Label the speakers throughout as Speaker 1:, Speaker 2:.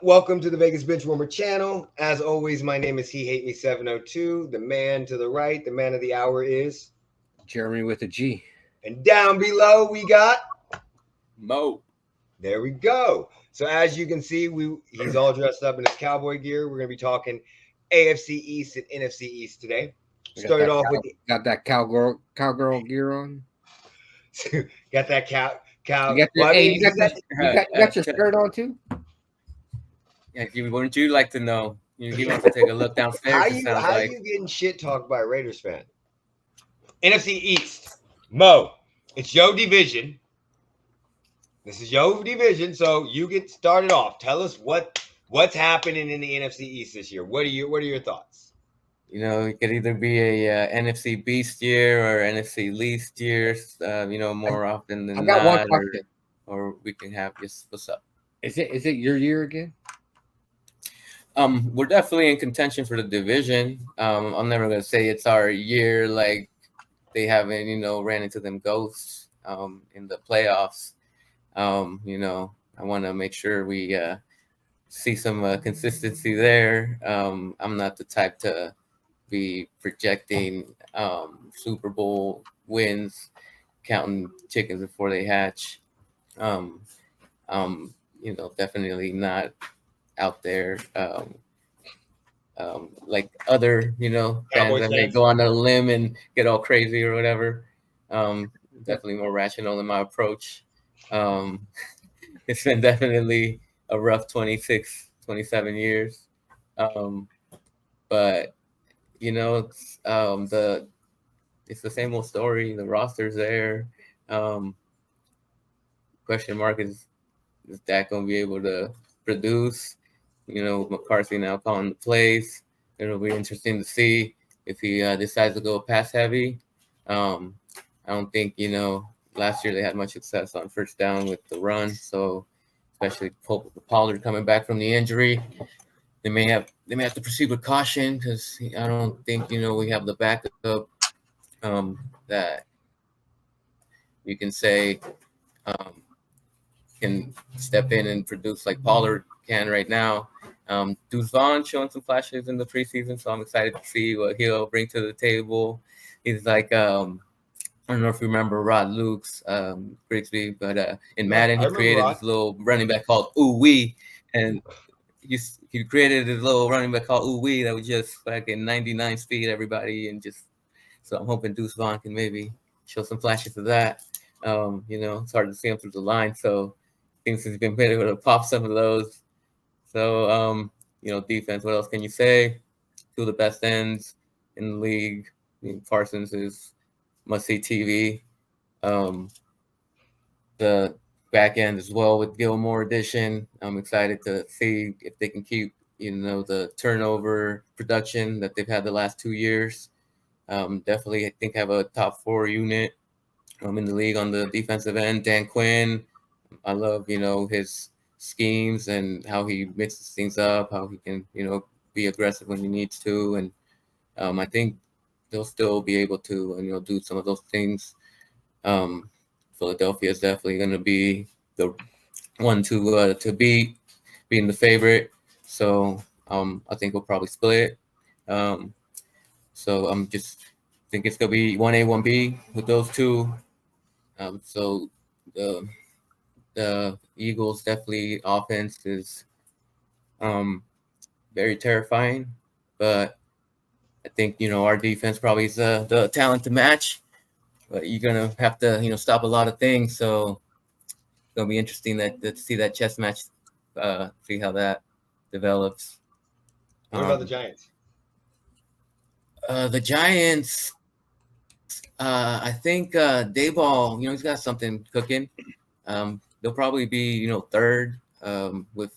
Speaker 1: Welcome to the Vegas Benchwarmer channel. As always, my name is He Hate Me 702. The man to the right, the man of the hour is
Speaker 2: Jeremy with a G.
Speaker 1: And down below we got
Speaker 3: Mo.
Speaker 1: There we go. So as you can see, he's all dressed up in his cowboy gear. We're gonna be talking AFC East and NFC East today. Started off with
Speaker 2: got that cowgirl gear on.
Speaker 1: Got that cow.
Speaker 2: You got your skirt on too.
Speaker 3: Yeah, wouldn't you like to know? You want to take a look downstairs.
Speaker 1: How you getting shit talked by a Raiders fan? NFC East, Mo. It's your division. This is your division, so you get started off. Tell us what's happening in the NFC East this year. What are your thoughts?
Speaker 3: It could either be a NFC Beast year or NFC Least year. More often than not.
Speaker 2: One question.
Speaker 3: Or we can have just what's up.
Speaker 2: Is it your year again?
Speaker 3: We're definitely in contention for the division. I'm never gonna say it's our year, like they haven't, ran into them ghosts in the playoffs. I want to make sure we see some consistency there. I'm not the type to be projecting Super Bowl wins, counting chickens before they hatch. Definitely not out there like other fans that may go on a limb and get all crazy or whatever. Definitely more rational in my approach. It's been definitely a rough 26, 27 years. But it's the same old story. The roster's there. Question mark is Dak gonna be able to produce? With McCarthy now calling the plays, it'll be interesting to see if he decides to go pass heavy. I don't think last year they had much success on first down with the run, so especially Pollard coming back from the injury, they may have to proceed with caution because I don't think we have the backup that you can say can step in and produce like Pollard can right now. Deuce Vaughn showing some flashes in the preseason, so I'm excited to see what he'll bring to the table. He's like I don't know if you remember Rod Luke's Grigsby, but in Madden he created this little running back called Ooh Wee, and he created this little running back called Ooh Wee that was just like in 99 speed everybody, and just so I'm hoping Deuce Vaughn can maybe show some flashes of that. It's hard to see him through the line, so things he's been able to pop some of those. So defense. What else can you say? Two of the best ends in the league. Parsons is must-see TV. The back end as well with Gilmore addition. I'm excited to see if they can keep, the turnover production that they've had the last 2 years. Definitely, I think, have a top 4 unit in the league on the defensive end. Dan Quinn, I love, his schemes and how he mixes things up, how he can, be aggressive when he needs to. And I think they'll still be able to, do some of those things. Philadelphia is definitely going to be the one to beat, being the favorite. So I think we'll probably split. So I'm just think it's going to be 1A, 1B with those two. So the Eagles definitely offense is very terrifying, but I think our defense probably is the talent to match. But you're gonna have to stop a lot of things, so it's gonna be interesting to see that chess match, see how that develops.
Speaker 1: What about the Giants?
Speaker 3: The Giants, I think Dayball, he's got something cooking. They'll probably be third with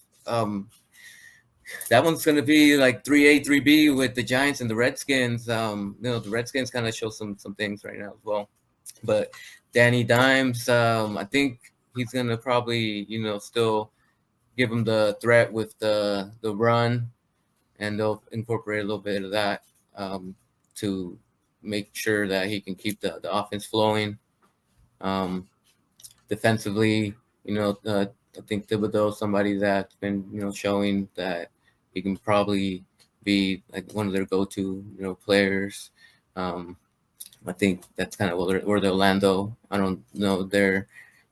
Speaker 3: that one's gonna be like 3A, 3B with the Giants and the Redskins. The Redskins kind of show some things right now as well. But Danny Dimes, I think he's gonna probably still give him the threat with the run, and they'll incorporate a little bit of that to make sure that he can keep the offense flowing. Defensively, I think Thibodeau is somebody that's been, showing that he can probably be like one of their go-to, players. I think that's kind of where the Orlando. I don't know their,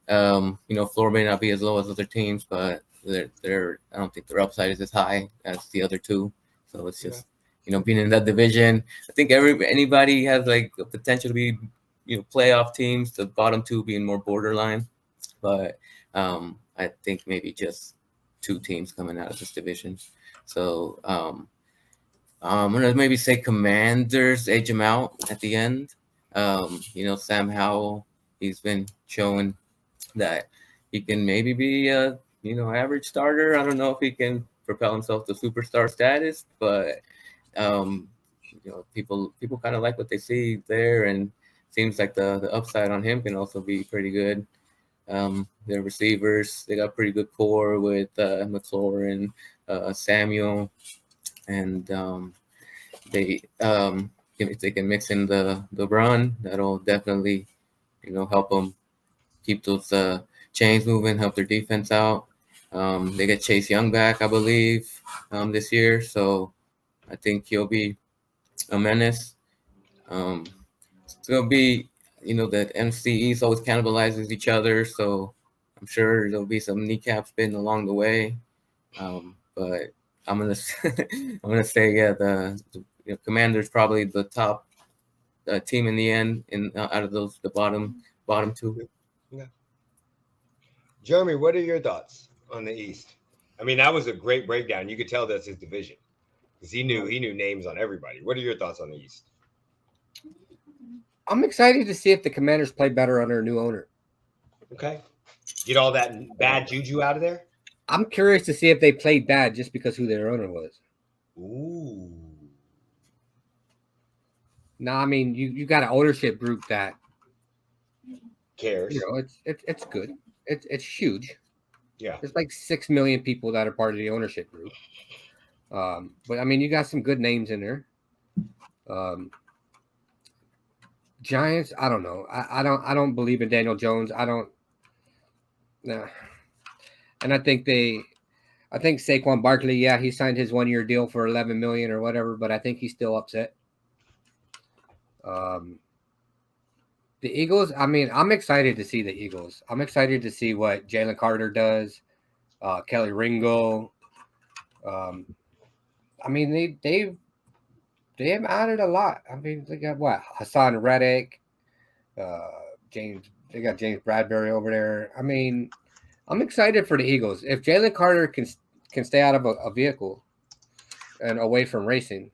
Speaker 3: floor may not be as low as other teams, but they're I don't think their upside is as high as the other two. So it's just being in that division. I think anybody has like the potential to be playoff teams. The bottom two being more borderline, but I think maybe just two teams coming out of this division. So I'm gonna maybe say Commanders edge him out at the end. Sam Howell, he's been showing that he can maybe be a average starter. I don't know if he can propel himself to superstar status, but people kind of like what they see there, and seems like the upside on him can also be pretty good. Their receivers, they got pretty good core with McLaurin, Samuel, and if they can mix in the run, that'll definitely help them keep those chains moving, help their defense out. They get Chase Young back, I believe, this year, so I think he'll be a menace. It's gonna be, that NFC East always cannibalizes each other, so I'm sure there'll be some kneecap spin along the way. But I'm gonna I'm gonna say the Commanders probably the top team in the end out of the bottom two.
Speaker 1: Yeah. Jeremy, what are your thoughts on the East? I mean, that was a great breakdown. You could tell that's his division because he knew names on everybody. What are your thoughts on the East?
Speaker 2: I'm excited to see if the Commanders play better under a new owner.
Speaker 1: Okay. Get all that bad juju out of there?
Speaker 2: I'm curious to see if they played bad just because who their owner was.
Speaker 1: Ooh.
Speaker 2: No, I mean you got an ownership group that
Speaker 1: cares.
Speaker 2: It's good. It's huge.
Speaker 1: Yeah.
Speaker 2: There's like 6 million people that are part of the ownership group. But I mean you got some good names in there. Giants, I don't know. I don't believe in Daniel Jones. I don't. Nah. And I think Saquon Barkley, yeah, he signed his 1-year deal for $11 million or whatever, but I think he's still upset. The Eagles, I mean, I'm excited to see the Eagles. I'm excited to see what Jalen Carter does, Kelly Ringo. I mean, they have added a lot. I mean, they got what? Hassan Reddick, they got James Bradbury over there. I mean, I'm excited for the Eagles. If Jalen Carter can stay out of a vehicle and away from racing,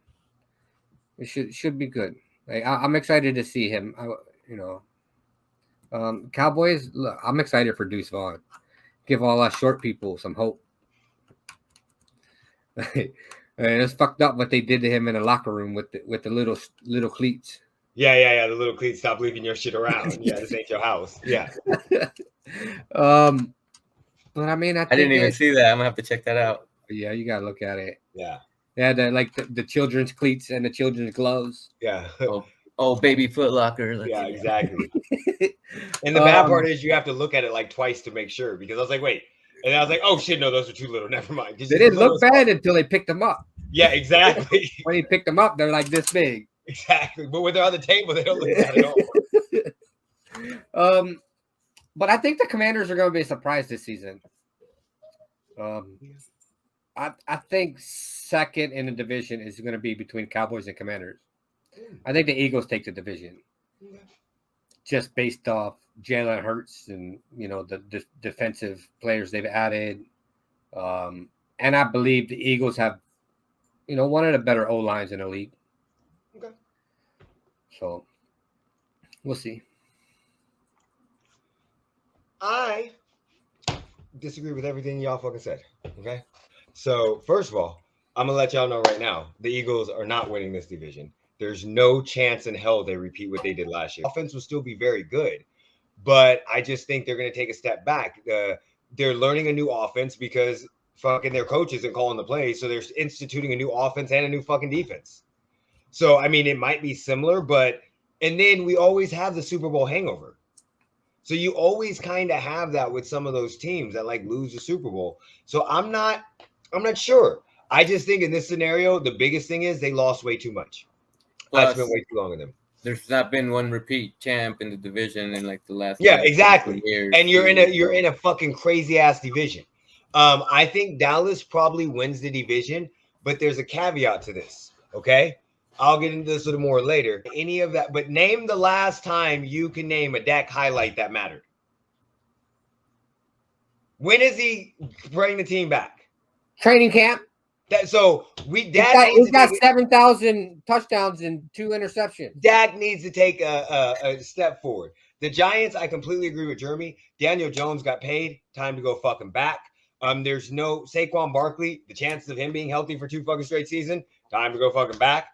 Speaker 2: it should be good. Like, I'm excited to see him. Cowboys. Look, I'm excited for Deuce Vaughn. Give all us short people some hope. It's fucked up what they did to him in the locker room with the little cleats.
Speaker 1: Yeah. The little cleats, stop leaving your shit around. Yeah, this ain't your house. Yeah.
Speaker 2: But I mean, I
Speaker 3: didn't even see that. I'm gonna have to check that out.
Speaker 2: Yeah, you gotta look at it.
Speaker 1: Yeah.
Speaker 2: Yeah, the children's cleats and the children's gloves.
Speaker 1: Yeah.
Speaker 3: Oh, baby Foot Locker.
Speaker 1: Yeah, exactly. And the bad part is you have to look at it like twice to make sure, because I was like, wait. And I was like, oh shit, no, those are too little. Never mind.
Speaker 2: They didn't look bad until they picked them up.
Speaker 1: Yeah, exactly.
Speaker 2: When he picked them up, they're like this big.
Speaker 1: Exactly. But when they're on the table, they don't look bad at
Speaker 2: all. But I think the Commanders are going to be surprised this season. I think second in the division is going to be between Cowboys and Commanders. I think the Eagles take the division, just based off Jalen Hurts and the defensive players they've added, and I believe the Eagles have one of the better O lines in the league.
Speaker 1: Okay.
Speaker 2: So we'll see.
Speaker 1: I disagree with everything y'all fucking said. Okay. So first of all, I'm gonna let y'all know right now, the Eagles are not winning this division. There's no chance in hell they repeat what they did last year. Offense will still be very good, but I just think they're gonna take a step back. They're learning a new offense because fucking their coach isn't calling the plays, so they're instituting a new offense and a new fucking defense. So I mean, it might be similar, and then we always have the Super Bowl hangover. So you always kind of have that with some of those teams that like lose the Super Bowl. So I'm not sure. I just think in this scenario, the biggest thing is they lost way too much. I spent
Speaker 3: Plus,
Speaker 1: way too long with them.
Speaker 3: there's not been one repeat champ in the division in like the last
Speaker 1: Yeah,
Speaker 3: 20
Speaker 1: exactly.
Speaker 3: years.
Speaker 1: And you're
Speaker 3: too,
Speaker 1: in a fucking crazy ass division. I think Dallas probably wins the division, but there's a caveat to this. Okay, I'll get into this a little more later. Any of that, but name the last time you can name a Dak highlight that mattered. When is he bringing the team back?
Speaker 2: Training camp.
Speaker 1: That so we
Speaker 2: He's
Speaker 1: Dak
Speaker 2: got,
Speaker 1: needs
Speaker 2: he's
Speaker 1: to
Speaker 2: got
Speaker 1: take
Speaker 2: 7,000 touchdowns and 2 interceptions.
Speaker 1: Dak needs to take a step forward. The Giants, I completely agree with Jeremy. Daniel Jones got paid. Time to go fucking back. There's no Saquon Barkley. The chances of him being healthy for 2 fucking straight season. Time to go fucking back.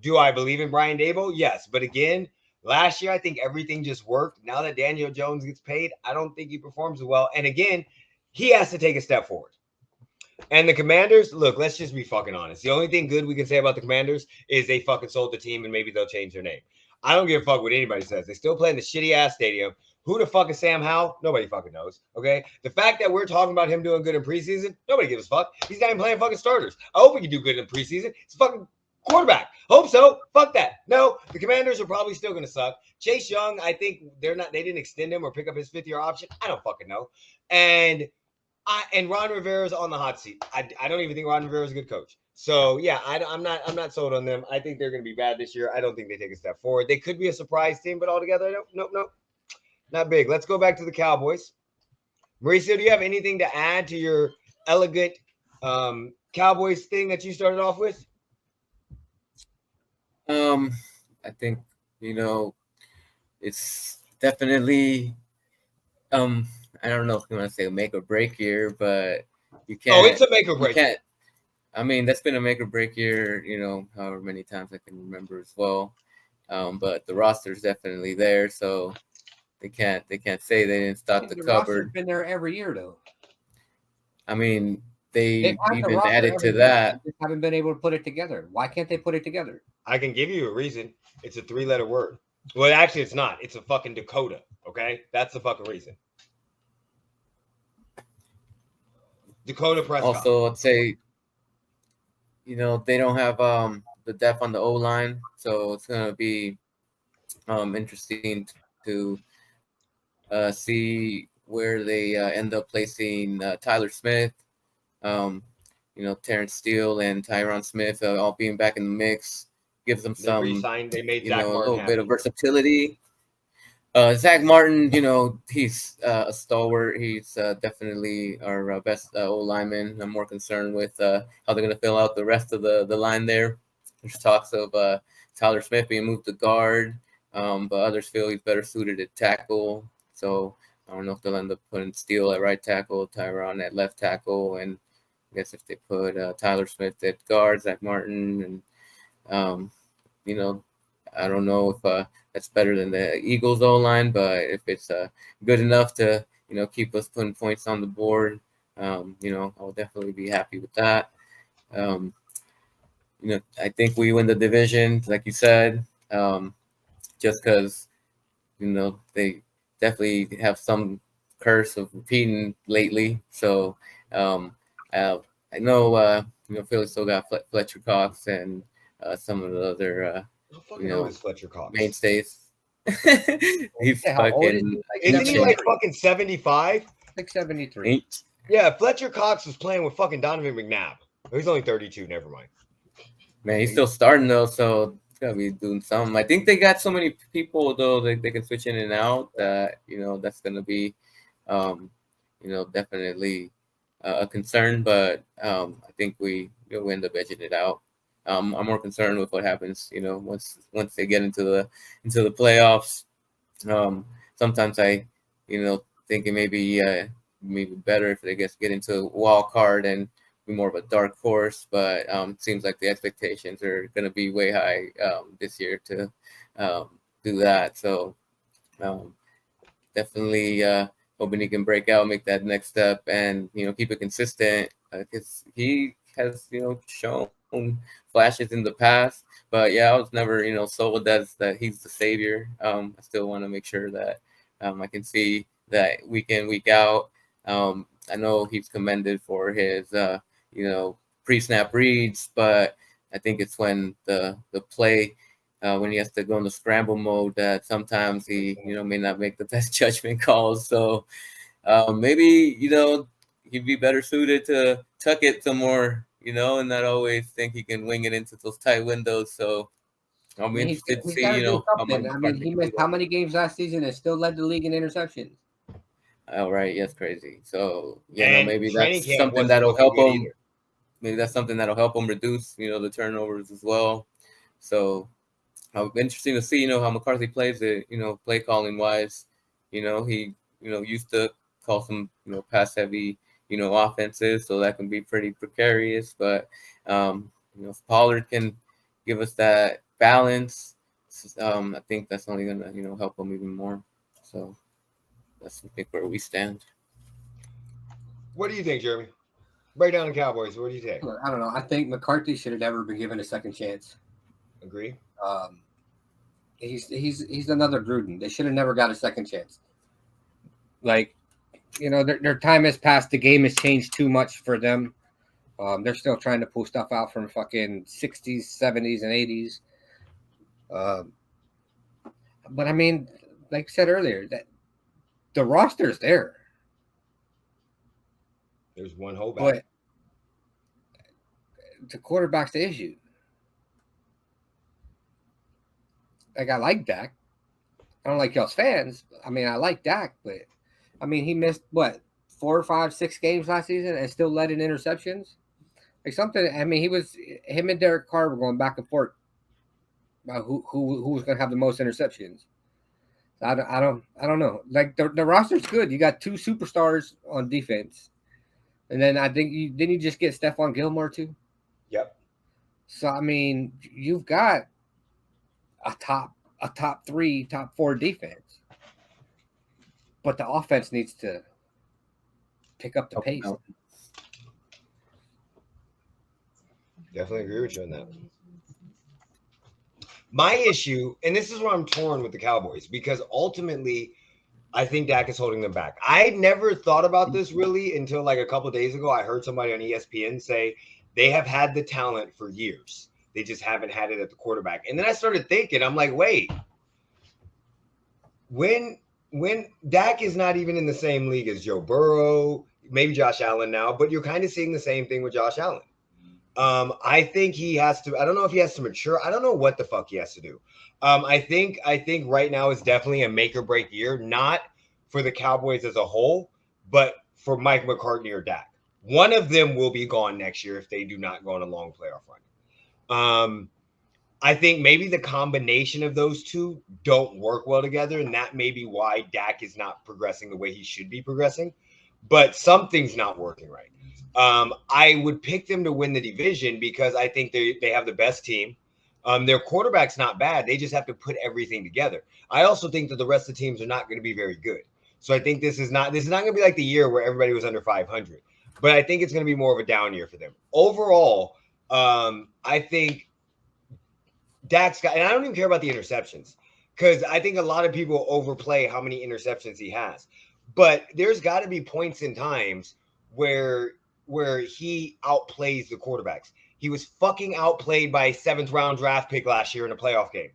Speaker 1: Do I believe in Brian Dable? Yes, but again, last year I think everything just worked. Now that Daniel Jones gets paid, I don't think he performs well. And again, he has to take a step forward. And the Commanders, look, let's just be fucking honest. The only thing good we can say about the Commanders is they fucking sold the team and maybe they'll change their name. I don't give a fuck what anybody says. They still play in the shitty ass stadium. Who the fuck is Sam Howell? Nobody fucking knows. Okay. The fact that we're talking about him doing good in preseason, nobody gives a fuck. He's not even playing fucking starters. I hope he can do good in preseason. It's fucking quarterback. Hope so. Fuck that. No, the Commanders are probably still gonna suck. Chase Young, I think they didn't extend him or pick up his 5th-year option. I don't fucking know. And Ron Rivera's on the hot seat. I don't even think Ron Rivera's a good coach. So yeah, I'm not sold on them. I think they're going to be bad this year. I don't think they take a step forward. They could be a surprise team, but altogether, nope, not big. Let's go back to the Cowboys. Mauricio, do you have anything to add to your elegant Cowboys thing that you started off with?
Speaker 3: I think it's definitely I don't know if you want to say a make or break year, but you can't.
Speaker 1: Oh, it's a make or break.
Speaker 3: You can't. I mean, that's been a make or break year. However many times I can remember as well. But the roster is definitely there, so they can't say they didn't stock the cupboard.
Speaker 2: Been there every year though.
Speaker 3: I mean, they even
Speaker 2: the
Speaker 3: added to that.
Speaker 2: They haven't been able to put it together. Why can't they put it together?
Speaker 1: I can give you a reason. It's a 3-letter word. Well, actually, it's not. It's a fucking Dakota. Okay, that's the fucking reason. Dakota Prescott.
Speaker 3: Also, I'd say, they don't have the depth on the O line, so it's gonna be interesting to see where they end up placing Tyler Smith, Terrence Steele and Tyron Smith all being back in the mix gives them some,
Speaker 1: they made Zach Martin
Speaker 3: a little
Speaker 1: happy.
Speaker 3: bit of versatility. Zach Martin, he's a stalwart. He's definitely our best O lineman. I'm more concerned with how they're going to fill out the rest of the line there. There's talks of Tyler Smith being moved to guard, but others feel he's better suited at tackle. So I don't know if they'll end up putting Steele at right tackle, Tyron at left tackle, and I guess if they put Tyler Smith at guard, Zach Martin, and I don't know if that's better than the Eagles O-line, but if it's good enough to, keep us putting points on the board, I'll definitely be happy with that. I think we win the division, like you said, just because, they definitely have some curse of repeating lately. So I know, Philly still got Fletcher Cox and some of the other
Speaker 1: is Fletcher Cox
Speaker 3: mainstays. He's
Speaker 1: fucking. Isn't he like fucking 75?
Speaker 2: Like 73.
Speaker 1: Yeah, Fletcher Cox was playing with fucking Donovan McNabb. He's only 32. Never mind.
Speaker 3: Man, he's still starting though, so it's gotta be doing something. I think they got so many people though that they can switch in and out that that's gonna be, definitely a concern. But I think we end up edging it out. I'm more concerned with what happens, once they get into the playoffs. Sometimes I, think it may be maybe better if they get into a wild card and be more of a dark horse. But it seems like the expectations are going to be way high this year to do that. So definitely hoping he can break out, make that next step, and keep it consistent because he has shown flashes in the past, but I was never sold that he's the savior. I still want to make sure that I can see that week in, week out. I know he's commended for his, pre-snap reads, but I think it's when the play, when he has to go in the scramble mode, that sometimes he, may not make the best judgment calls. So maybe, he'd be better suited to tuck it some more, and not always think he can wing it into those tight windows. So I'll
Speaker 2: I
Speaker 3: be
Speaker 2: mean,
Speaker 3: interested to
Speaker 2: he's
Speaker 3: see,
Speaker 2: got to do
Speaker 3: how Mike
Speaker 2: something. I mean,
Speaker 3: McCarthy
Speaker 2: he
Speaker 3: can do
Speaker 2: missed how
Speaker 3: that.
Speaker 2: many games last season and still led the league in interceptions.
Speaker 3: Oh, right. Yes, crazy. So,
Speaker 1: And
Speaker 3: maybe
Speaker 1: training
Speaker 3: that's
Speaker 1: camp
Speaker 3: something
Speaker 1: wasn't
Speaker 3: that'll
Speaker 1: looking
Speaker 3: help
Speaker 1: good
Speaker 3: him.
Speaker 1: either.
Speaker 3: Maybe that's something that'll help him reduce, the turnovers as well. So, interesting to see, how McCarthy plays it, play calling wise. He, used to call some, pass heavy, offenses. So that can be pretty precarious. But, if Pollard can give us that balance, I think that's only going to, help him even more. So that's, I think, where we stand.
Speaker 1: What do you think, Jeremy? Break down the Cowboys. What do you think?
Speaker 2: Look, I don't know. I think McCarthy should have never been given a second chance.
Speaker 1: Agree?
Speaker 2: He's another Gruden. They should have never got a second chance. Like, their time has passed. The game has changed too much for them. They're still trying to pull stuff out from fucking 60s, 70s, and 80s. But I mean, like I said earlier, that the roster's there.
Speaker 1: There's one holdback.
Speaker 2: But the quarterback's the issue. Like, I like Dak. I don't like y'all's fans. I mean, I like Dak, but I mean, he missed 4, 5, 6 games last season and still led in interceptions. Like something. I mean, him and Derek Carr were going back and forth about who was going to have the most interceptions. I don't know. Like the roster's good. You got 2 superstars on defense, and then I think didn't you just get Stephon Gilmore too?
Speaker 1: Yep.
Speaker 2: So I mean, you've got a top 3, top 4 defense, but the offense needs to pick up the pace.
Speaker 1: Definitely agree with you on that. My issue, and this is where I'm torn with the Cowboys, because ultimately, I think Dak is holding them back. I never thought about this really until like a couple of days ago. I heard somebody on ESPN say they have had the talent for years. They just haven't had it at the quarterback. And then I started thinking, I'm like, wait, when Dak is not even in the same league as Joe Burrow, maybe Josh Allen now, but you're kind of seeing the same thing with Josh Allen. I think he has to. I don't know if he has to mature. I don't know what the fuck he has to do. I think right now is definitely a make or break year, not for the Cowboys as a whole, but for Mike McCarthy or Dak. One of them will be gone next year if they do not go on a long playoff run. I think maybe the combination of those two don't work well together, and that may be why Dak is not progressing the way he should be progressing. But something's not working right. I would pick them to win the division because I think they have the best team. Their quarterback's not bad. They just have to put everything together. I also think that the rest of the teams are not going to be very good. So I think this is not going to be like the year where everybody was under 500. But I think it's going to be more of a down year for them. Overall, I think Dak's got, and I don't even care about the interceptions because I think a lot of people overplay how many interceptions he has. But there's got to be points in times where he outplays the quarterbacks. He was fucking outplayed by a 7th round draft pick last year in a playoff game.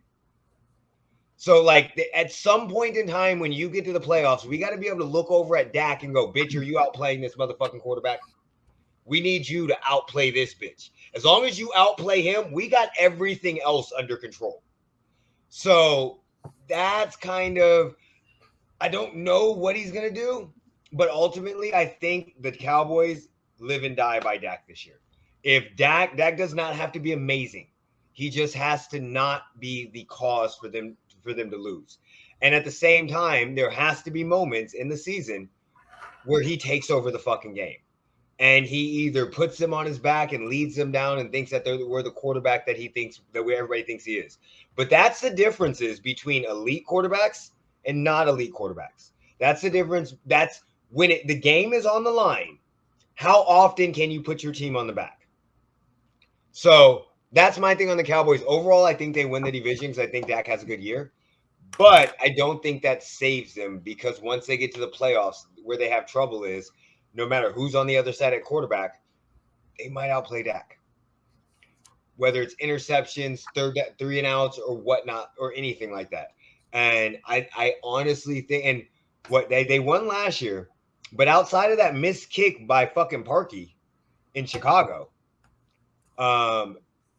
Speaker 1: So, like, at some point in time when you get to the playoffs, we got to be able to look over at Dak and go, bitch, are you outplaying this motherfucking quarterback? We need you to outplay this bitch. As long as you outplay him, we got everything else under control. So that's kind of, I don't know what he's going to do, but ultimately I think the Cowboys live and die by Dak this year. If Dak does not have to be amazing. He just has to not be the cause for them to lose. And at the same time, there has to be moments in the season where he takes over the fucking game. And he either puts them on his back and leads them down and thinks that we're the quarterback that everybody thinks he is. But that's the differences between elite quarterbacks and not elite quarterbacks. That's the difference. That's when the game is on the line. How often can you put your team on the back? So that's my thing on the Cowboys. Overall, I think they win the division because I think Dak has a good year. But I don't think that saves them because once they get to the playoffs, where they have trouble is no matter who's on the other side at quarterback, they might outplay Dak. Whether it's interceptions, three and outs, or whatnot, or anything like that. And I honestly think, and what they won last year, but outside of that missed kick by fucking Parkey in Chicago,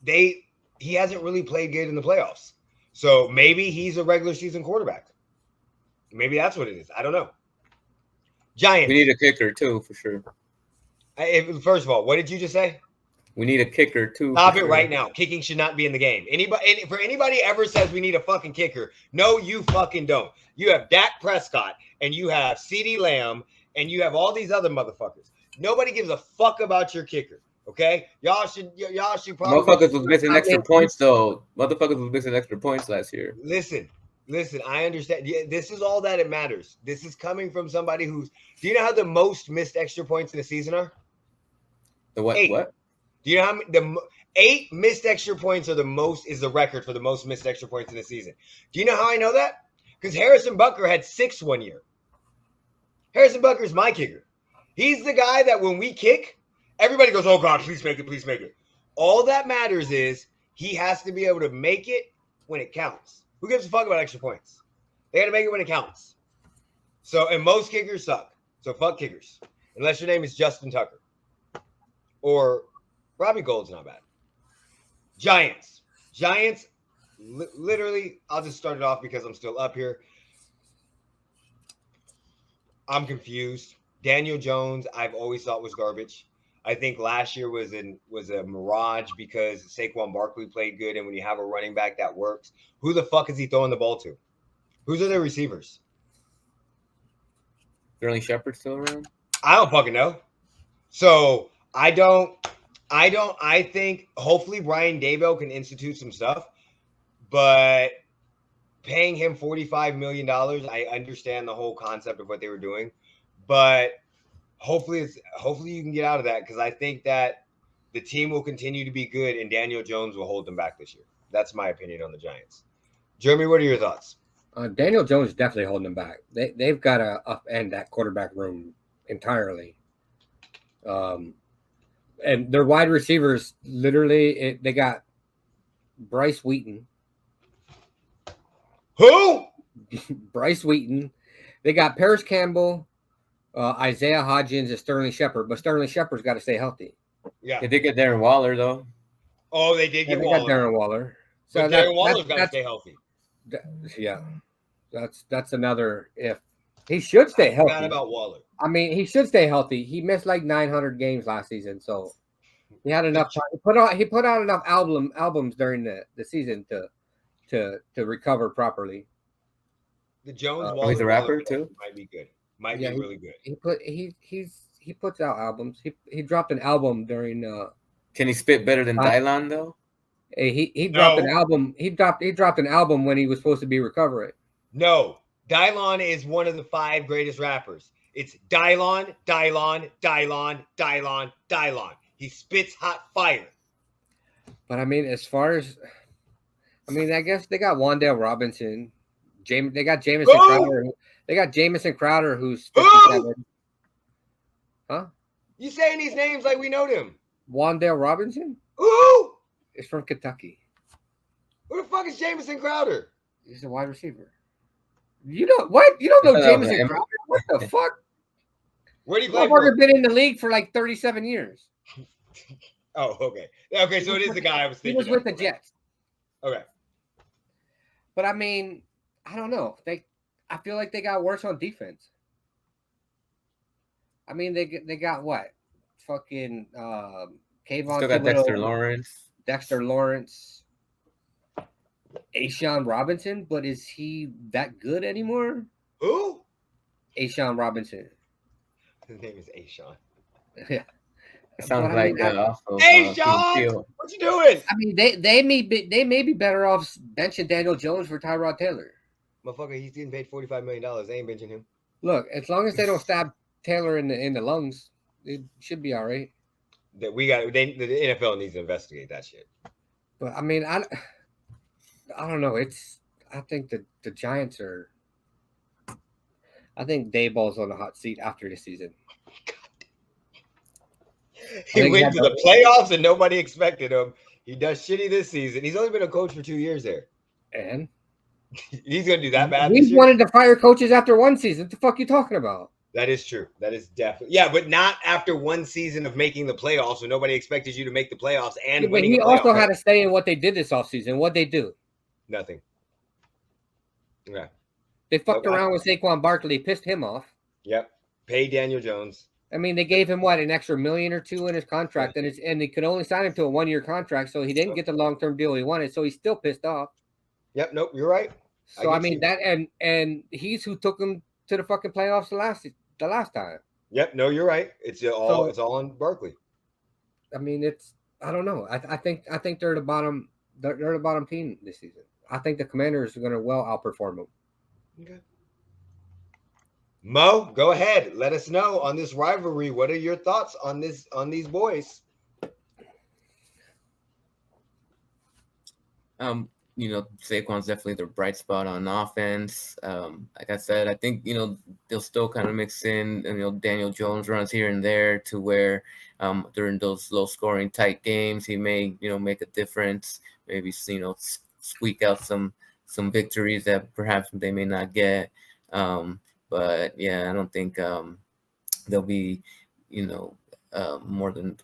Speaker 1: they he hasn't really played good in the playoffs. So maybe he's a regular season quarterback. Maybe that's what it is. I don't know. Giants.
Speaker 3: We need a kicker too, for sure.
Speaker 1: First of all, what did you just say?
Speaker 3: We need a kicker too.
Speaker 1: Stop it right now. Kicking should not be in the game. Anybody ever says we need a fucking kicker, no, you fucking don't. You have Dak Prescott and you have CeeDee Lamb and you have all these other motherfuckers. Nobody gives a fuck about your kicker. Okay, y'all should probably.
Speaker 3: Motherfuckers was missing extra points though. Motherfuckers was missing extra points last year.
Speaker 1: Listen. I understand. This is all that it matters. This is coming from somebody who's. Do you know how the most missed extra points in a season are?
Speaker 3: The what?
Speaker 1: 8.
Speaker 3: What?
Speaker 1: Do you know how many, the 8 missed extra points are the most is the record for the most missed extra points in a season? Do you know how I know that? Because Harrison Butker had 6 one year. Harrison Butker is my kicker. He's the guy that when we kick, everybody goes, "Oh God, please make it, please make it." All that matters is he has to be able to make it when it counts. Who gives a fuck about extra points? They got to make it when it counts. So, and most kickers suck. So fuck kickers, unless your name is Justin Tucker or Robbie Gould's not bad. Giants. Literally, I'll just start it off because I'm still up here. I'm confused. Daniel Jones, I've always thought was garbage. I think last year was a mirage because Saquon Barkley played good, and when you have a running back that works, who the fuck is he throwing the ball to? Who's are their receivers?
Speaker 3: Sterling Shepard still around?
Speaker 1: I don't fucking know. So I think hopefully Brian Daboll can institute some stuff, but paying him $45 million, I understand the whole concept of what they were doing, but hopefully you can get out of that because I think that the team will continue to be good and Daniel Jones will hold them back this year. That's my opinion on the Giants. Jeremy, what are your thoughts?
Speaker 2: Daniel Jones is definitely holding them back. They've got to upend that quarterback room entirely. And their wide receivers, literally, they got Bryce Wheaton.
Speaker 1: Who?
Speaker 2: Bryce Wheaton. They got Paris Campbell, Isaiah Hodgins, and Sterling Shepard. But Sterling Shepard's got to stay healthy.
Speaker 1: Yeah.
Speaker 3: They did get Darren Waller, though.
Speaker 1: Oh, they did get
Speaker 2: Waller.
Speaker 1: Got
Speaker 2: Darren Waller. So
Speaker 1: but Darren Waller's got to stay healthy.
Speaker 2: Yeah. That's another if. He should stay healthy.
Speaker 1: Not about Waller.
Speaker 2: I mean, he should stay healthy. He missed like 900 games last season, so he had enough time. He put out enough albums during the season to recover properly.
Speaker 1: The Jones Waller.
Speaker 3: He's a rapper too.
Speaker 1: Might be good. Might be really good.
Speaker 2: He puts out albums. He dropped an album during.
Speaker 3: Can he spit better than Dylan though?
Speaker 2: He dropped an album. He dropped an album when he was supposed to be recovering.
Speaker 1: No. Dylan is one of the 5 greatest rappers. It's Dylan. He spits hot fire.
Speaker 2: But I mean, as far as, I guess they got Wan'Dale Robinson. They got Jamison Crowder. They got Jamison Crowder, who's 57. Huh?
Speaker 1: You saying these names like we know them?
Speaker 2: Wan'Dale Robinson?
Speaker 1: Who?
Speaker 2: It's from Kentucky.
Speaker 1: Who the fuck is Jamison Crowder?
Speaker 2: He's a wide receiver. You know what? You don't know Jamison Crowder? What the fuck?
Speaker 1: Where do you play for?
Speaker 2: Been in the league for like 37 years.
Speaker 1: Oh, okay. Okay, so it is the guy I was thinking.
Speaker 2: He was with the Jets.
Speaker 1: Okay.
Speaker 2: But I mean, I don't know. I feel like they got worse on defense. I mean, they got what? Fucking Kayvon.
Speaker 3: Still got Dexter Lawrence.
Speaker 2: A'Shawn Robinson, but is he that good anymore?
Speaker 1: Who?
Speaker 2: A'Shawn Robinson.
Speaker 1: His name is A'Shawn.
Speaker 2: Yeah.
Speaker 3: It sounds
Speaker 1: A'Shawn, what you doing?
Speaker 2: I mean, they may be better off benching Daniel Jones for Tyrod Taylor.
Speaker 1: Motherfucker, he's getting paid $45 million. They ain't benching him.
Speaker 2: Look, as long as they don't stab Taylor in the lungs, it should be all right.
Speaker 1: That the NFL needs to investigate that shit.
Speaker 2: But I mean, I don't know. I think that the Giants are. I think Dayball's on the hot seat after this season.
Speaker 1: He
Speaker 2: think he
Speaker 1: went
Speaker 2: had
Speaker 1: to the playoffs and nobody expected him. He does shitty this season. He's only been a coach for 2 years there.
Speaker 2: And
Speaker 1: He's going to do that bad
Speaker 2: we
Speaker 1: this year?
Speaker 2: wanted to fire coaches after one season. What the fuck you talking about?
Speaker 1: That is true. That is definitely. Yeah, but not after one season of making the playoffs when nobody expected you to make the playoffs and
Speaker 2: Yeah, but
Speaker 1: winning
Speaker 2: he
Speaker 1: a
Speaker 2: also
Speaker 1: playoff.
Speaker 2: had a say in what they did this offseason. What'd they do?
Speaker 1: Nothing. Yeah.
Speaker 2: They fucked around with Saquon Barkley, pissed him off.
Speaker 1: Yep. Pay Daniel Jones.
Speaker 2: I mean, they gave him what, an extra $1 million or $2 million in his contract, and they could only sign him to a 1-year contract, so he didn't get the long-term deal he wanted. So he's still pissed off.
Speaker 1: Yep. Nope. You're right.
Speaker 2: So I mean that, and he's who took him to the fucking playoffs the last time.
Speaker 1: Yep. No, you're right. It's all on Barkley.
Speaker 2: I mean, I don't know. I think they're the bottom. They're the bottom team this season. I think the Commanders are going to well outperform them.
Speaker 1: Okay. Mo, go ahead. Let us know on this rivalry. What are your thoughts on these boys?
Speaker 3: Saquon's definitely the bright spot on offense. Like I said, I think, they'll still kind of mix in, Daniel Jones runs here and there to where during those low scoring tight games, he may, make a difference, maybe, squeak out some victories that perhaps they may not get. But yeah, I don't think they'll be, more than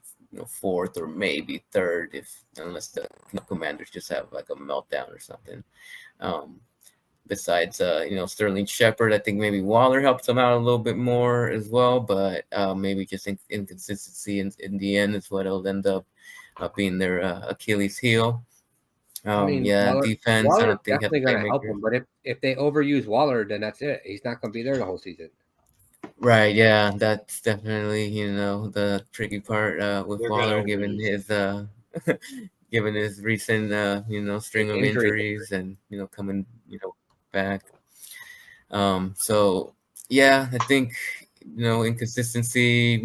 Speaker 3: fourth or maybe third unless the Commanders just have like a meltdown or something. Besides, Sterling Shepard, I think maybe Waller helps them out a little bit more as well, but maybe just inconsistency in the end is what will end up being their Achilles heel. Defense.
Speaker 2: Waller
Speaker 3: I don't think
Speaker 2: definitely going to help them, but if they overuse Waller, then that's it. He's not going to be there the whole season.
Speaker 3: Right, yeah, that's definitely the tricky part with Waller, given his given his recent string of injuries and coming back. So yeah, I think inconsistency,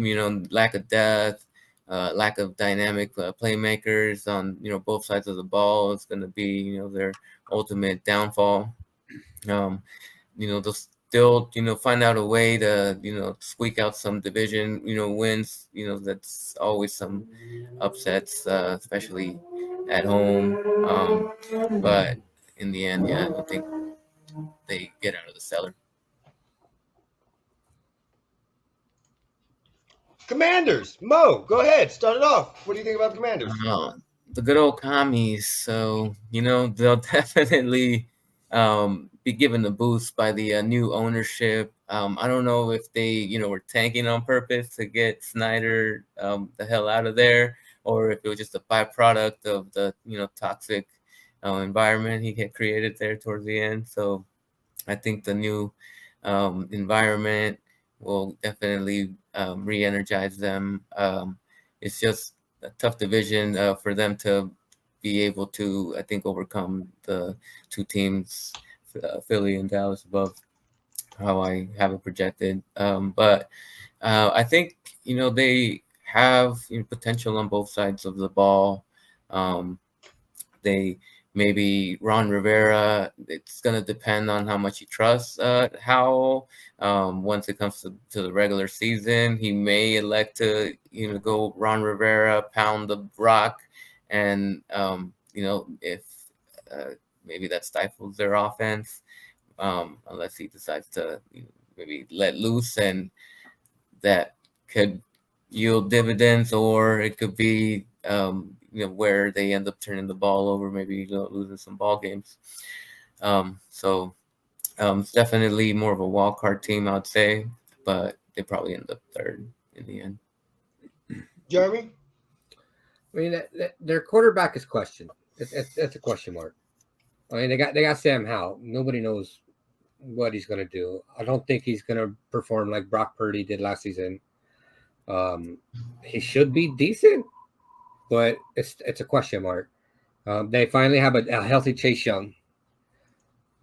Speaker 3: lack of depth, lack of dynamic playmakers on both sides of the ball is going to be their ultimate downfall. They'll still find out a way to squeak out some division wins. That's always some upsets, especially at home. But in the end, yeah, I don't think they get out of the cellar.
Speaker 1: Commanders. Mo, go ahead. Start it off. What do you think about the Commanders?
Speaker 3: The good old commies. So, they'll definitely be given the boost by the new ownership. I don't know if they, were tanking on purpose to get Snyder the hell out of there, or if it was just a byproduct of the, toxic environment he had created there towards the end. So I think the new environment will definitely re-energize them. It's just a tough division for them to be able to, I think, overcome the two teams, Philly and Dallas, above how I have it projected. But I think, they have potential on both sides of the ball. They maybe Ron Rivera, it's going to depend on how much he trusts Howell. Once it comes to the regular season, he may elect to, go Ron Rivera, pound the rock. And, if maybe that stifles their offense, unless he decides to maybe let loose, and that could yield dividends, or it could be, where they end up turning the ball over, maybe losing some ball games. So it's definitely more of a wild card team, I'd say, but they probably end up third in the end.
Speaker 1: Jeremy?
Speaker 2: I mean, their quarterback is questioned. It's a question mark. I mean, they got Sam Howell. Nobody knows what he's going to do. I don't think he's going to perform like Brock Purdy did last season. He should be decent, but it's a question mark. They finally have a healthy Chase Young.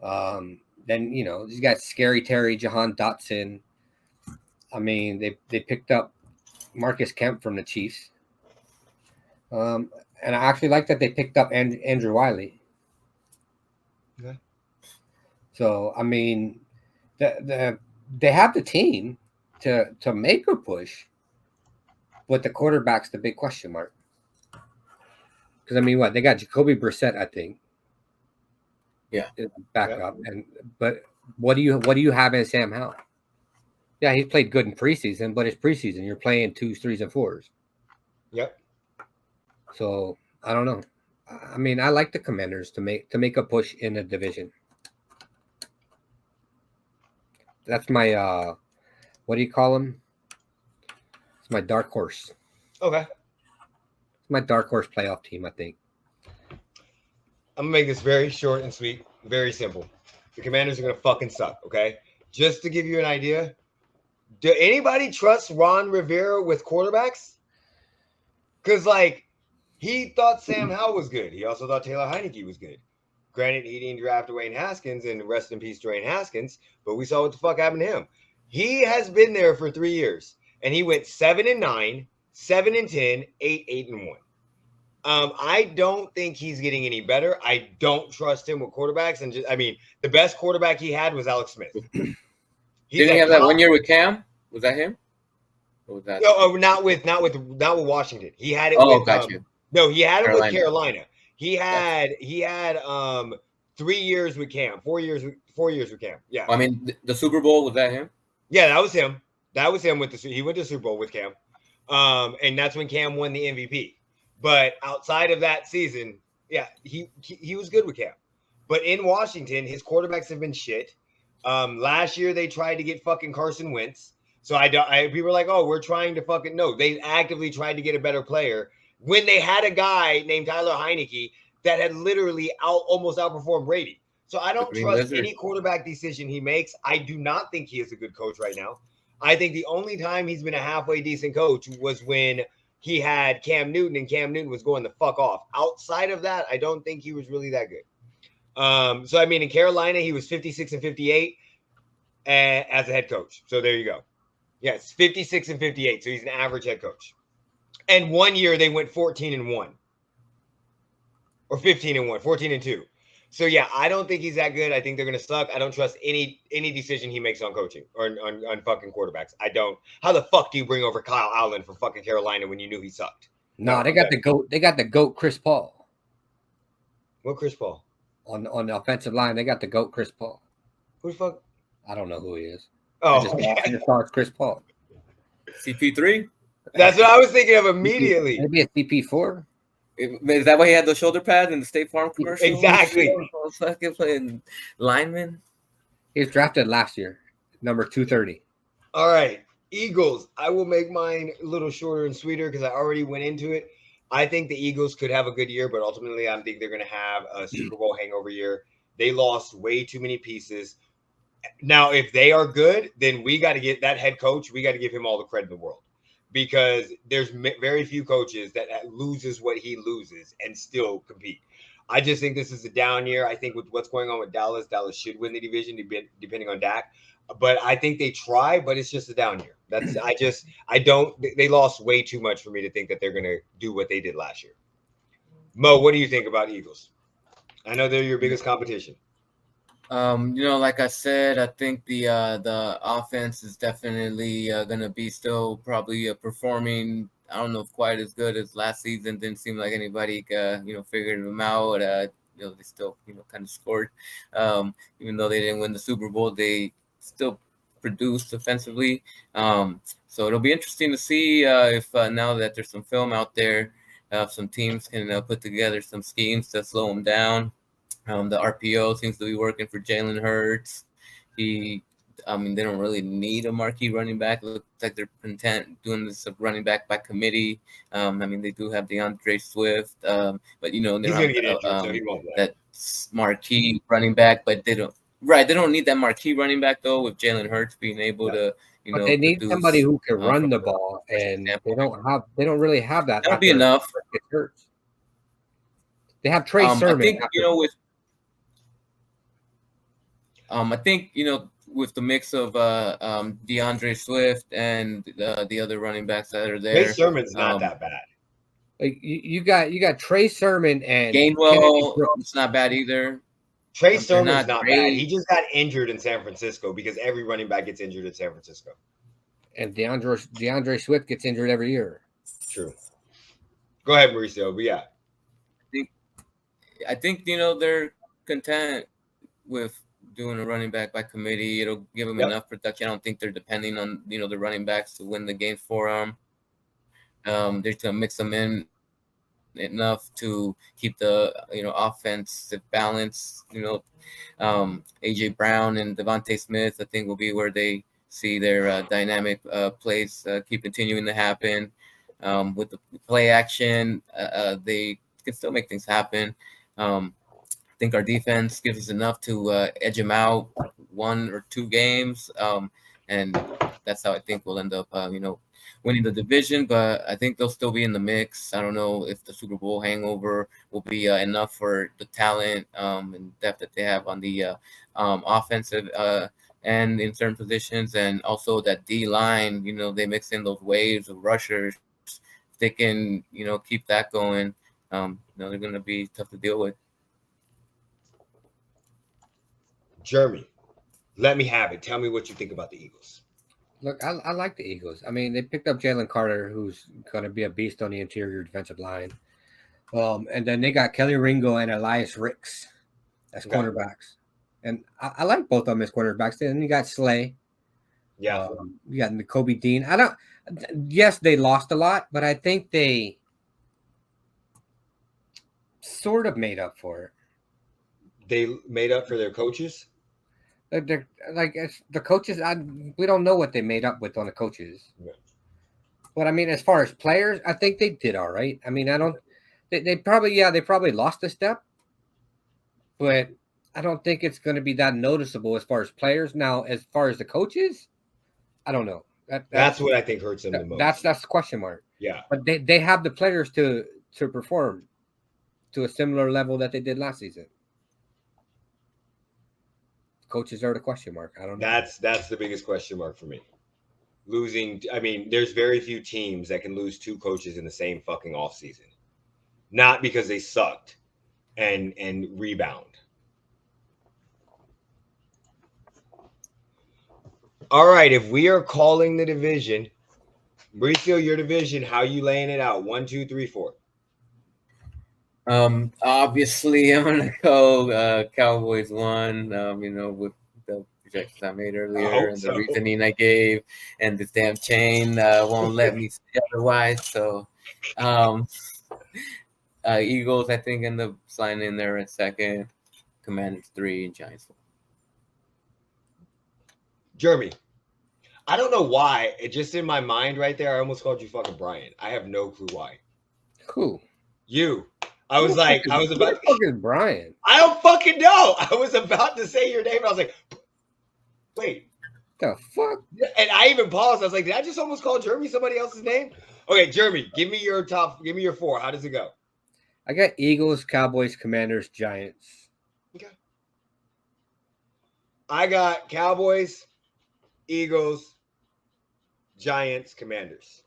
Speaker 2: Then you got Scary Terry, Jahan Dotson. I mean, they picked up Marcus Kemp from the Chiefs. And I actually like that they picked up Andrew Wiley.
Speaker 1: Okay.
Speaker 2: So I mean, they have the team to make a push, but the quarterback's the big question mark. Because I mean, what they got Jacoby Brissett, I think.
Speaker 3: Yeah.
Speaker 2: Backup, but what do you have in Sam Howell? Yeah, he's played good in preseason, but it's preseason. You're playing 2s, 3s, and 4s.
Speaker 1: Yep.
Speaker 2: So I don't know. I mean, I like the Commanders to make a push in the division. That's my what do you call them? It's my dark horse.
Speaker 1: Okay.
Speaker 2: It's my dark horse playoff team, I think.
Speaker 1: I'm gonna make this very short and sweet, very simple. The Commanders are gonna fucking suck. Okay. Just to give you an idea, do anybody trust Ron Rivera with quarterbacks? Because like he thought Sam Howell was good. He also thought Taylor Heineke was good. Granted, he didn't draft Dwayne Haskins, and rest in peace, Dwayne Haskins. But we saw what the fuck happened to him. He has been there for 3 years, and he went 7-9, 7-10, 8-1. I don't think he's getting any better. I don't trust him with quarterbacks, and I mean, the best quarterback he had was Alex Smith.
Speaker 3: Didn't he have that 1 year with Cam? Was that him? Or was that?
Speaker 1: No, not with Washington. He had it.
Speaker 3: Oh,
Speaker 1: with,
Speaker 3: got you.
Speaker 1: No, he had it
Speaker 3: Carolina.
Speaker 1: with Carolina. He had 3 years with Cam, 4 years with Cam. Yeah.
Speaker 3: I mean, the Super Bowl, was that him?
Speaker 1: Yeah, that was him. That was him he went to Super Bowl with Cam. And that's when Cam won the MVP. But outside of that season, yeah, he was good with Cam. But in Washington, his quarterbacks have been shit. Last year they tried to get fucking Carson Wentz. So people were like, "Oh, we're trying to fucking no." They actively tried to get a better player when they had a guy named Tyler Heineke that had literally almost outperformed Brady. So I don't trust any quarterback decision he makes. I do not think he is a good coach right now. I think the only time he's been a halfway decent coach was when he had Cam Newton, and Cam Newton was going the fuck off. Outside of that, I don't think he was really that good. So I mean, in Carolina, he was 56-58 as a head coach. So there you go. Yes, 56-58. So he's an average head coach. And 1 year they went 14-1. Or 15-1, 14-2. So yeah, I don't think he's that good. I think they're gonna suck. I don't trust any decision he makes on coaching or on fucking quarterbacks. I don't. How the fuck do you bring over Kyle Allen from fucking Carolina when you knew he sucked?
Speaker 2: No, they got the goat. They got the goat Chris Paul.
Speaker 1: What Chris Paul?
Speaker 2: On the offensive line, they got the GOAT Chris Paul.
Speaker 1: Who the fuck?
Speaker 2: I don't know who he is.
Speaker 1: Oh,
Speaker 2: I just thought it's Chris Paul.
Speaker 3: CP3?
Speaker 1: That's what I was thinking of immediately.
Speaker 2: Maybe a CP4.
Speaker 3: Is that why he had those shoulder pads in the State Farm commercial?
Speaker 1: Exactly.
Speaker 3: Fucking playing lineman.
Speaker 2: He was drafted last year, number 230.
Speaker 1: All right, Eagles. I will make mine a little shorter and sweeter because I already went into it. I think the Eagles could have a good year, but ultimately I think they're going to have a Super Bowl hangover year. They lost way too many pieces. Now, if they are good, then we got to get that head coach. We got to give him all the credit in the world because there's very few coaches that loses what he loses and still compete. I just think this is a down year. I think with what's going on with Dallas should win the division depending on Dak. But I think they try, but it's just a down year. They lost way too much for me to think that they're going to do what they did last year. Mo, what do you think about Eagles? I know they're your biggest competition.
Speaker 3: Like I said, I think the offense is definitely going to be still probably performing. I don't know if quite as good as last season. Didn't seem like anybody, figured them out. They still, kind of scored. Even though they didn't win the Super Bowl, they still produced offensively. So it'll be interesting to see if now that there's some film out there, some teams can put together some schemes to slow them down. The RPO seems to be working for Jalen Hurts. They don't really need a marquee running back. It looks like they're content doing this running back by committee. They do have DeAndre Swift, but they don't have that marquee running back. But they don't. Right, they don't need that marquee running back though. With Jalen Hurts being able to,
Speaker 2: but they need somebody who can run the ball, and they don't really have that.
Speaker 3: That'll be enough.
Speaker 2: It hurts. They have Trey Sermon.
Speaker 3: I think with the mix of DeAndre Swift and the other running backs that are there,
Speaker 1: Trey Sermon's not that bad.
Speaker 2: Like you got Trey Sermon and
Speaker 3: Gainwell. It's not bad either.
Speaker 1: Trey
Speaker 3: They're
Speaker 1: Sermon's
Speaker 3: not
Speaker 1: not
Speaker 3: great.
Speaker 1: bad. He just got injured in San Francisco because every running back gets injured in San Francisco.
Speaker 2: And DeAndre Swift gets injured every year.
Speaker 1: True. Go ahead, Mauricio. But yeah.
Speaker 3: I think they're content with doing a running back by committee. It'll give them enough production. I don't think they're depending on the running backs to win the games for them. They're just gonna mix them in enough to keep the offensive balance. AJ Brown and Devontae Smith, I think, will be where they see their dynamic plays keep continuing to happen. With the play action, they can still make things happen. I think our defense gives us enough to edge them out 1 or 2 games, and that's how I think we'll end up, winning the division. But I think they'll still be in the mix. I don't know if the Super Bowl hangover will be enough for the talent and depth that they have on the offensive and in certain positions, and also that D line. They mix in those waves of rushers. If they can, keep that going, they're going to be tough to deal with.
Speaker 1: Jeremy, let me have it. Tell me what you think about the Eagles.
Speaker 2: Look, I like the Eagles. I mean, they picked up Jalen Carter, who's going to be a beast on the interior defensive line. And then they got Kelly Ringo and Elias Ricks as cornerbacks. And I like both of them as cornerbacks. Then you got Slay.
Speaker 1: Yeah.
Speaker 2: You got N'Kobe Dean. Yes, they lost a lot, but I think they sort of made up for it.
Speaker 1: They made up for their coaches?
Speaker 2: They're like the coaches. We don't know what they made up with on the coaches.
Speaker 1: Yeah.
Speaker 2: But I mean, as far as players, I think they did all right. I mean, they probably lost a step, but I don't think it's going to be that noticeable as far as players. Now, as far as the coaches, I don't know.
Speaker 1: That's what I think hurts them the most.
Speaker 2: That's the question mark.
Speaker 1: Yeah.
Speaker 2: But they have the players to perform to a similar level that they did last season. Coaches are the question mark. I don't know.
Speaker 1: That's the biggest question mark for me. Losing, I mean, there's very few teams that can lose 2 coaches in the same fucking offseason. Not because they sucked and rebound. All right, if we are calling the division, Mauricio, your division, how you laying it out? 1, 2, 3, 4.
Speaker 3: Obviously, I'm gonna go Cowboys 1. With the projections I made earlier and the reasoning I gave, and this damn chain won't let me say otherwise. So, Eagles, I think, end up sliding in there at 2nd. Commanders 3, and Giants 4.
Speaker 1: Jeremy, I don't know why. It just in my mind right there, I almost called you fucking Brian. I have no clue why.
Speaker 2: Who?
Speaker 1: You. I was about
Speaker 2: fucking Brian.
Speaker 1: I don't fucking know. I was about to say your name. I was like, wait.
Speaker 2: The fuck?
Speaker 1: And I even paused. I was like, did I just almost call Jeremy somebody else's name? Okay, Jeremy, give me your 4. How does it go?
Speaker 2: I got Eagles, Cowboys, Commanders, Giants.
Speaker 1: Okay. I got Cowboys, Eagles, Giants, Commanders.